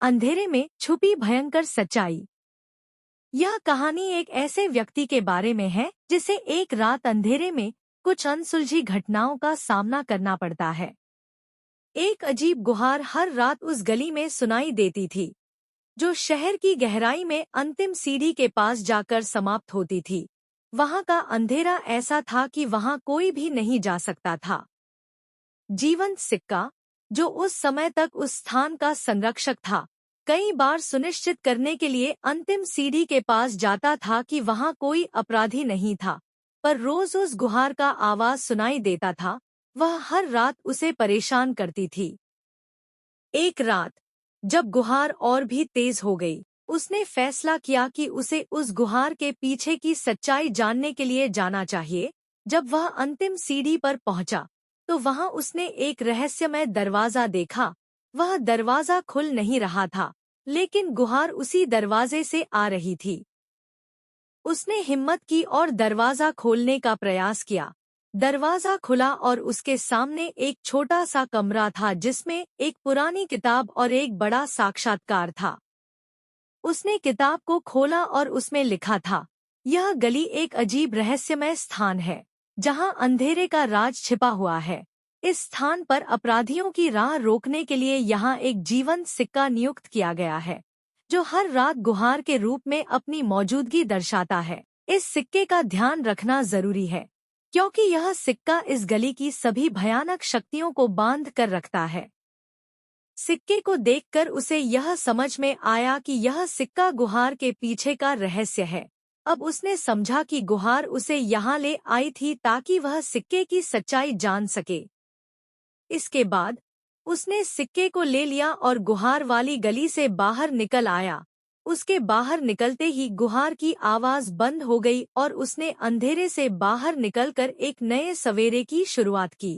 अंधेरे में छुपी भयंकर सच्चाई। यह कहानी एक ऐसे व्यक्ति के बारे में है जिसे एक रात अंधेरे में कुछ अनसुलझी घटनाओं का सामना करना पड़ता है। एक अजीब गुहार हर रात उस गली में सुनाई देती थी, जो शहर की गहराई में अंतिम सीढ़ी के पास जाकर समाप्त होती थी। वहां का अंधेरा ऐसा था कि वहां कोई भी नहीं जा सकता था। जीवंत सिक्का, जो उस समय तक उस स्थान का संरक्षक था, कई बार सुनिश्चित करने के लिए अंतिम सीढ़ी के पास जाता था कि वहां कोई अपराधी नहीं था, पर रोज उस गुहार का आवाज सुनाई देता था। वह हर रात उसे परेशान करती थी। एक रात, जब गुहार और भी तेज हो गई, उसने फैसला किया कि उसे उस गुहार के पीछे की सच्चाई जानने के लिए जाना चाहिए। जब वह अंतिम सीढ़ी पर पहुंचा, तो वहां उसने एक रहस्यमय दरवाजा देखा। वह दरवाजा खुल नहीं रहा था, लेकिन गुहार उसी दरवाजे से आ रही थी। उसने हिम्मत की और दरवाजा खोलने का प्रयास किया। दरवाजा खुला और उसके सामने एक छोटा सा कमरा था जिसमें एक पुरानी किताब और एक बड़ा साक्षात्कार था। उसने किताब को खोला और उसमें लिखा था, यह गली एक अजीब रहस्यमय स्थान है, जहां अंधेरे का राज छिपा हुआ है। इस स्थान पर अपराधियों की राह रोकने के लिए यहाँ एक जीवंत सिक्का नियुक्त किया गया है, जो हर रात गुहार के रूप में अपनी मौजूदगी दर्शाता है। इस सिक्के का ध्यान रखना जरूरी है, क्योंकि यह सिक्का इस गली की सभी भयानक शक्तियों को बांध कर रखता है। सिक्के को देखकर उसे यह समझ में आया कि यह सिक्का गुहार के पीछे का रहस्य है। अब उसने समझा कि गुहार उसे यहाँ ले आई थी ताकि वह सिक्के की सच्चाई जान सके। इसके बाद उसने सिक्के को ले लिया और गुहार वाली गली से बाहर निकल आया। उसके बाहर निकलते ही गुहार की आवाज बंद हो गई और उसने अंधेरे से बाहर निकलकर एक नए सवेरे की शुरुआत की।